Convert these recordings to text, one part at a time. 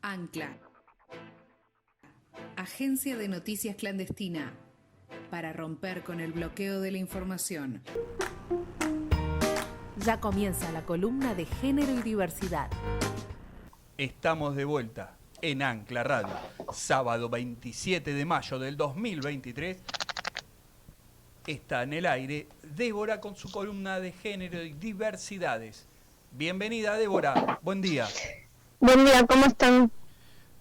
Ancla, agencia de noticias clandestina, para romper con el bloqueo de la información. Ya comienza la columna de género y diversidad. Estamos de vuelta en Ancla Radio, sábado 27 de mayo del 2023. Está en el aire Débora con su columna de género y diversidades. Bienvenida, Débora. Buen día. Buen día, ¿cómo están?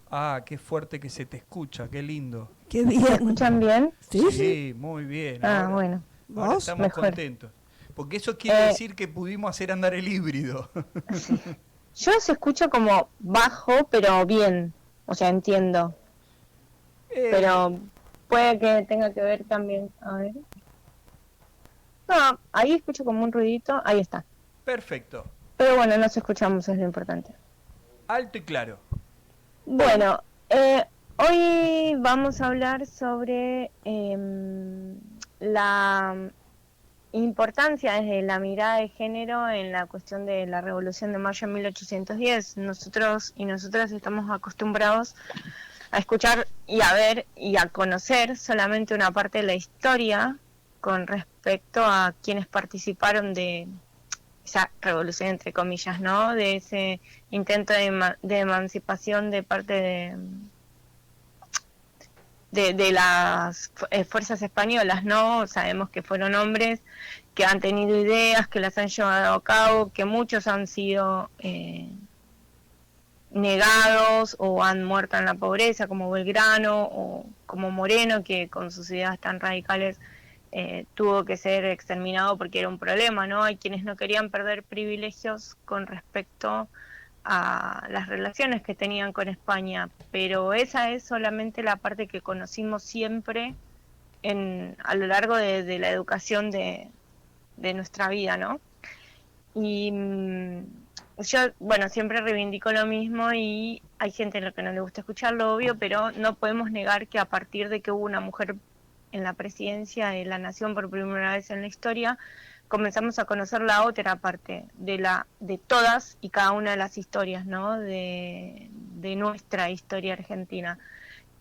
Ah, qué fuerte que se te escucha, qué lindo. Qué bien. ¿Me escuchan bien? Sí, muy bien. Bueno. Ahora estamos mejor. Contentos. Porque eso quiere decir que pudimos hacer andar el híbrido. Sí. Yo se escucho como bajo, pero bien. O sea, entiendo. Pero puede que tenga que ver también. A ver. No, ahí escucho como un ruidito. Ahí está. Perfecto. Pero bueno, nos escuchamos, es lo importante. Alto y claro. Bueno, hoy vamos a hablar sobre la importancia desde la mirada de género en la cuestión de la Revolución de Mayo en 1810. Nosotros y nosotras estamos acostumbrados a escuchar y a ver y a conocer solamente una parte de la historia con respecto a quienes participaron de esa revolución, entre comillas, ¿no? De ese intento de emancipación de parte de las fuerzas españolas, ¿no? Sabemos que fueron hombres que han tenido ideas, que las han llevado a cabo, que muchos han sido negados o han muerto en la pobreza, como Belgrano o como Moreno, que con sus ideas tan radicales tuvo que ser exterminado porque era un problema, ¿no? Hay quienes no querían perder privilegios con respecto a las relaciones que tenían con España, pero esa es solamente la parte que conocimos siempre a lo largo de la educación de nuestra vida, ¿no? Y yo, bueno, siempre reivindico lo mismo y hay gente a la que no le gusta escucharlo, obvio, pero no podemos negar que a partir de que hubo una mujer en la presidencia de la nación por primera vez en la historia, comenzamos a conocer la otra parte de todas y cada una de las historias, ¿no? De nuestra historia argentina.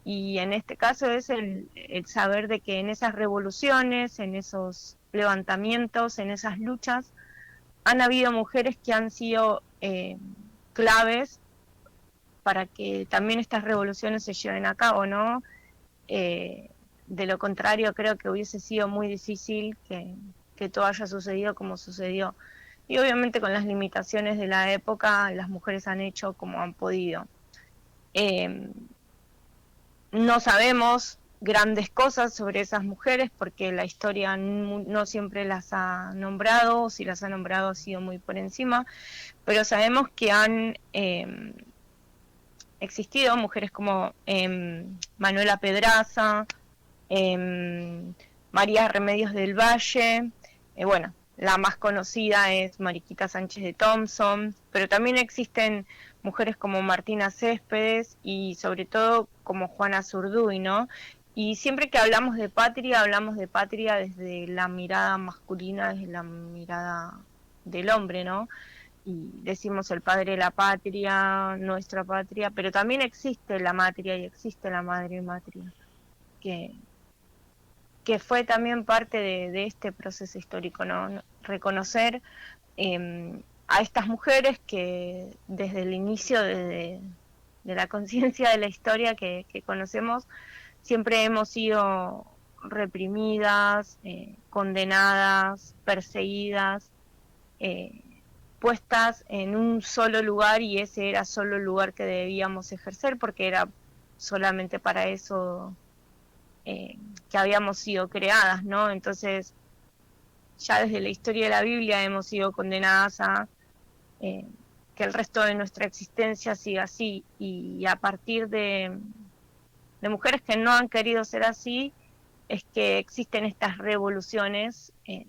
Y en este caso es el saber de que en esas revoluciones, en esos levantamientos, en esas luchas, han habido mujeres que han sido claves para que también estas revoluciones se lleven a cabo, ¿no? De lo contrario, creo que hubiese sido muy difícil que todo haya sucedido como sucedió. Y obviamente con las limitaciones de la época, las mujeres han hecho como han podido. No sabemos grandes cosas sobre esas mujeres porque la historia no siempre las ha nombrado, o si las ha nombrado ha sido muy por encima, pero sabemos que han existido mujeres como Manuela Pedraza, María Remedios del Valle, bueno, la más conocida es Mariquita Sánchez de Thompson, pero también existen mujeres como Martina Céspedes y sobre todo como Juana Zurduy, ¿no? Y siempre que hablamos de patria desde la mirada masculina, desde la mirada del hombre, ¿no? Y decimos el padre de la patria, nuestra patria, pero también existe la matria y existe la madre matria, que fue también parte de este proceso histórico, ¿no? Reconocer a estas mujeres que desde el inicio de la conciencia de la historia que conocemos, siempre hemos sido reprimidas, condenadas, perseguidas, puestas en un solo lugar, y ese era solo el lugar que debíamos ejercer porque era solamente para eso que habíamos sido creadas, ¿no? Entonces, ya desde la historia de la Biblia hemos sido condenadas a que el resto de nuestra existencia siga así, y a partir de mujeres que no han querido ser así, es que existen estas revoluciones en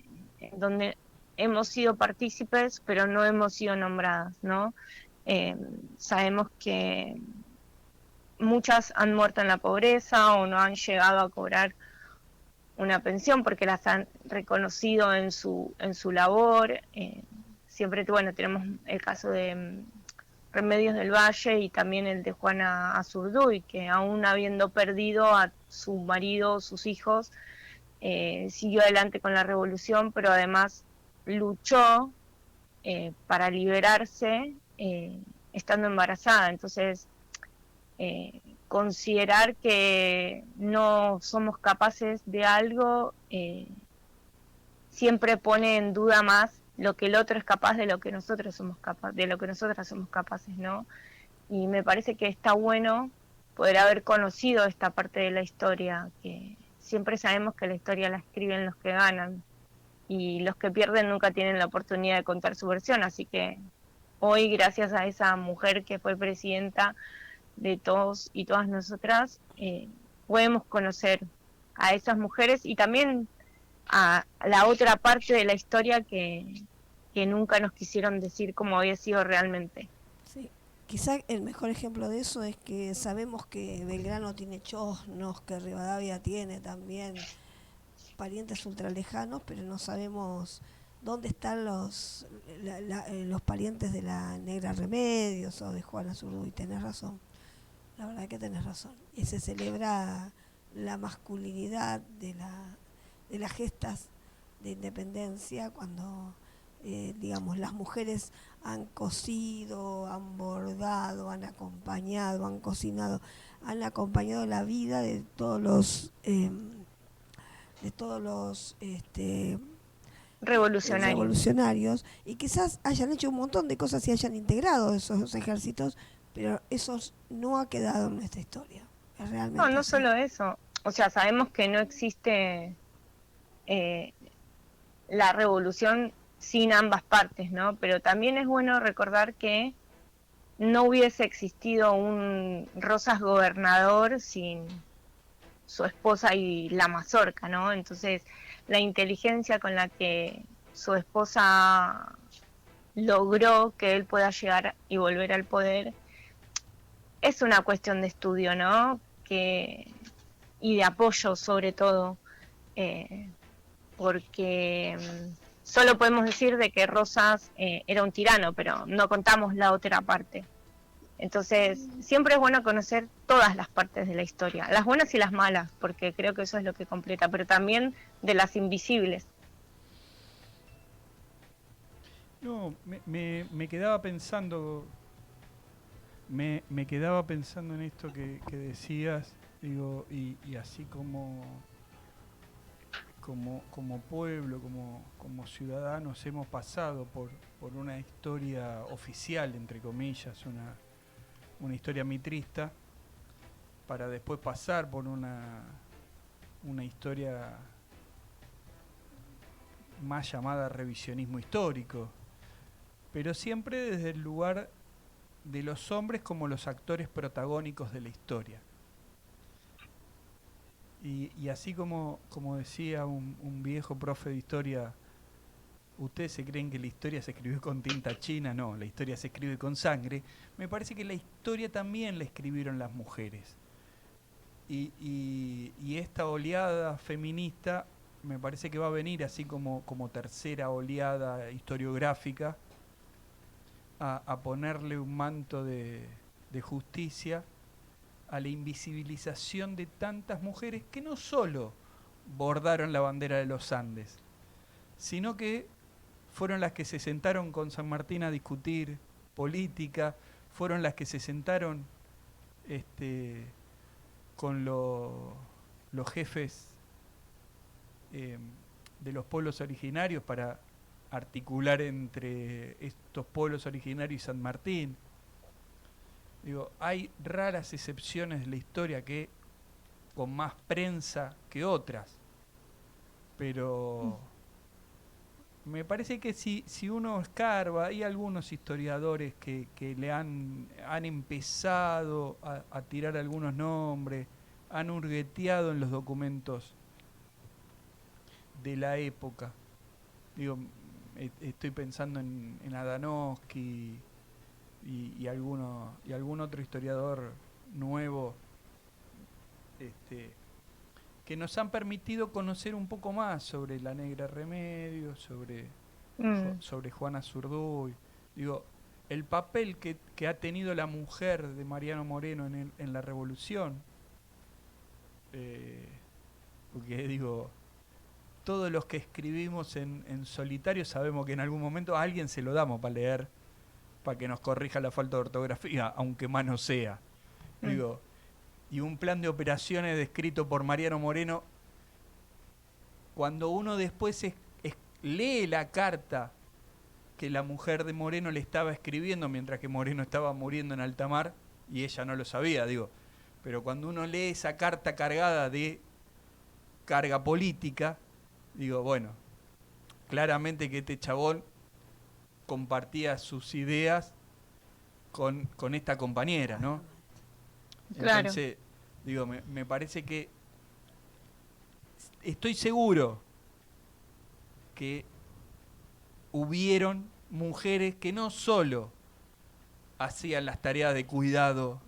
donde hemos sido partícipes, pero no hemos sido nombradas, ¿no? Sabemos que muchas han muerto en la pobreza o no han llegado a cobrar una pensión porque las han reconocido en su labor. Siempre, bueno, tenemos el caso de Remedios del Valle y también el de Juana Azurduy, que aún habiendo perdido a su marido, sus hijos, siguió adelante con la revolución, pero además luchó para liberarse estando embarazada. Entonces, considerar que no somos capaces de algo siempre pone en duda más lo que el otro es capaz de lo que nosotros somos capaces, de lo que nosotras somos capaces, ¿no? Y me parece que está bueno poder haber conocido esta parte de la historia, que siempre sabemos que la historia la escriben los que ganan y los que pierden nunca tienen la oportunidad de contar su versión, así que hoy, gracias a esa mujer que fue presidenta de todos y todas nosotras, podemos conocer a esas mujeres y también a la otra parte de la historia que nunca nos quisieron decir cómo había sido realmente. Sí. Quizá el mejor ejemplo de eso es que sabemos que Belgrano tiene chosnos, que Rivadavia tiene también parientes ultralejanos, pero no sabemos dónde están los parientes de la Negra Remedios o de Juana Azurduy. Tenés razón, la verdad que tenés razón. Y se celebra la masculinidad de las gestas de independencia cuando, digamos, las mujeres han cosido, han bordado, han acompañado, han cocinado, han acompañado la vida de todos los revolucionarios, y quizás hayan hecho un montón de cosas y hayan integrado esos ejércitos, pero eso no ha quedado en nuestra historia. Es realmente No solo eso, o sea, sabemos que no existe la revolución sin ambas partes, ¿no? Pero también es bueno recordar que no hubiese existido un Rosas gobernador sin su esposa y la mazorca, ¿no? Entonces, la inteligencia con la que su esposa logró que él pueda llegar y volver al poder es una cuestión de estudio, ¿no? Y de apoyo, sobre todo, porque solo podemos decir de que Rosas era un tirano, pero no contamos la otra parte. Entonces, siempre es bueno conocer todas las partes de la historia, las buenas y las malas, porque creo que eso es lo que completa, pero también de las invisibles. No, me quedaba pensando, me quedaba pensando en esto que decías, digo, y así como pueblo, como ciudadanos hemos pasado por una historia oficial, entre comillas, una historia mitrista, para después pasar por una historia más llamada revisionismo histórico, pero siempre desde el lugar de los hombres como los actores protagónicos de la historia. Y así como decía un viejo profe de historia, ustedes se creen que la historia se escribió con tinta china, no, la historia se escribe con sangre. Me parece que la historia también la escribieron las mujeres. Y esta oleada feminista me parece que va a venir así como tercera oleada historiográfica a ponerle un manto de justicia a la invisibilización de tantas mujeres que no solo bordaron la bandera de los Andes, sino que fueron las que se sentaron con San Martín a discutir política, fueron las que se sentaron con los jefes de los pueblos originarios para articular entre estos pueblos originarios y San Martín. Digo, hay raras excepciones de la historia que con más prensa que otras, pero me parece que si uno escarba, hay algunos historiadores que le han empezado a tirar algunos nombres, han hurgueteado en los documentos de la época. Digo, estoy pensando en Adanovsky y algún otro historiador nuevo que nos han permitido conocer un poco más sobre la Negra Remedios, sobre Juana Azurduy. Digo, el papel que ha tenido la mujer de Mariano Moreno en la revolución. Porque digo, todos los que escribimos en solitario sabemos que en algún momento a alguien se lo damos para leer, para que nos corrija la falta de ortografía, aunque más no sea. Digo, y un plan de operaciones descrito por Mariano Moreno, cuando uno después lee la carta que la mujer de Moreno le estaba escribiendo mientras que Moreno estaba muriendo en alta mar, y ella no lo sabía, digo, pero cuando uno lee esa carta cargada de carga política, digo, bueno, claramente que este chabón compartía sus ideas con esta compañera, ¿no? Claro. Entonces, digo, me parece que estoy seguro que hubieron mujeres que no solo hacían las tareas de cuidado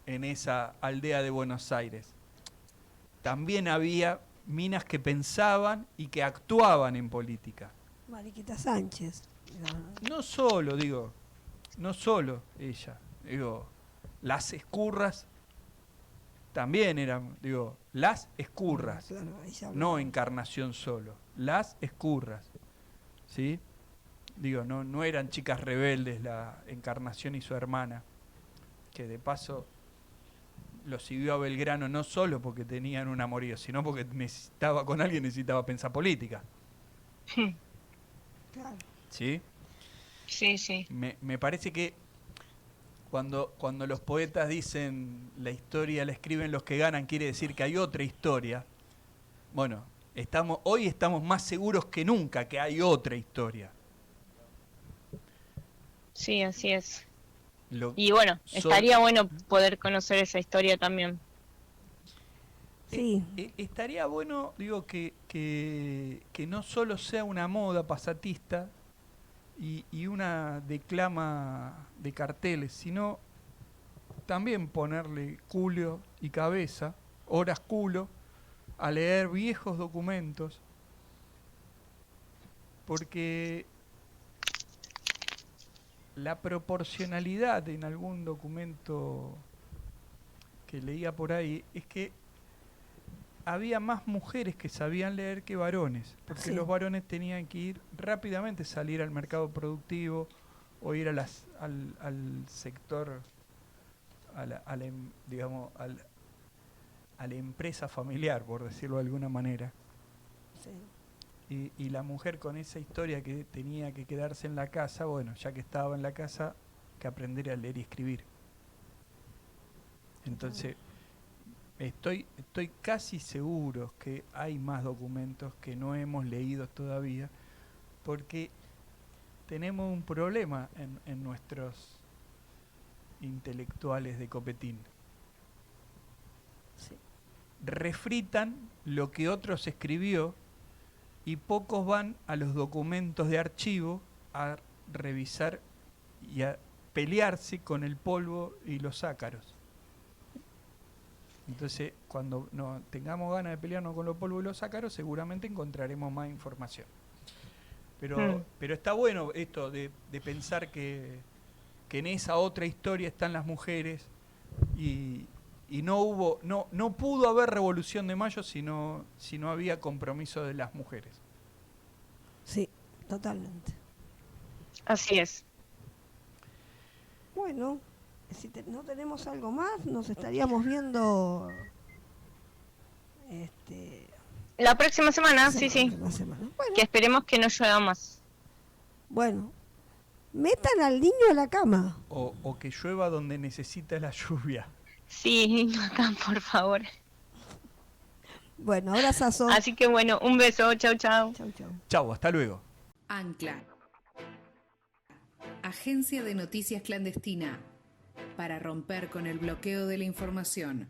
en esa aldea de Buenos Aires, también había minas que pensaban y que actuaban en política. Mariquita Sánchez. No solo, digo, no solo ella, digo, las escurras también eran, digo, las escurras, Claro, ahí se habla. no Encarnación solo, las escurras, ¿sí? Digo, no eran chicas rebeldes la Encarnación y su hermana, que de paso lo siguió a Belgrano no solo porque tenían un amorío, sino porque con alguien necesitaba pensar política, Claro. ¿sí? Sí, sí. Me parece que cuando los poetas dicen la historia la escriben los que ganan, quiere decir que hay otra historia. Bueno, hoy estamos más seguros que nunca que hay otra historia. Sí, así es. Lo- Y bueno, Son- estaría bueno poder conocer esa historia también. Sí. Estaría bueno, digo, que no solo sea una moda pasatista y una declama de carteles, sino también ponerle culo y cabeza, horas culo, a leer viejos documentos, porque la proporcionalidad en algún documento que leía por ahí es que había más mujeres que sabían leer que varones, porque Sí. los varones tenían que ir rápidamente, salir al mercado productivo o ir al sector, digamos, a la empresa familiar, por decirlo de alguna manera. Sí. Y la mujer con esa historia que tenía que quedarse en la casa, bueno, ya que estaba en la casa, que aprender a leer y escribir. Entonces, estoy casi seguro que hay más documentos que no hemos leído todavía, porque tenemos un problema en nuestros intelectuales de copetín. Sí. Refritan lo que otros escribió y pocos van a los documentos de archivo a revisar y a pelearse con el polvo y los ácaros. Entonces, cuando no tengamos ganas de pelearnos con los polvos y los ácaros, seguramente encontraremos más información. Pero está bueno esto de pensar que en esa otra historia están las mujeres y no pudo haber Revolución de Mayo si no había compromiso de las mujeres. Sí, totalmente. Así es. Bueno, si no tenemos algo más, nos estaríamos viendo La próxima semana, la sí. próxima semana. Que esperemos que no llueva más. Bueno, metan al niño a la cama. O que llueva donde necesita la lluvia. Sí, acá, por favor. Bueno, abrazazo. Así que bueno, un beso. Chau, chau. Chau, chau. Chau, hasta luego. Ancla. Agencia de noticias clandestina. Para romper con el bloqueo de la información.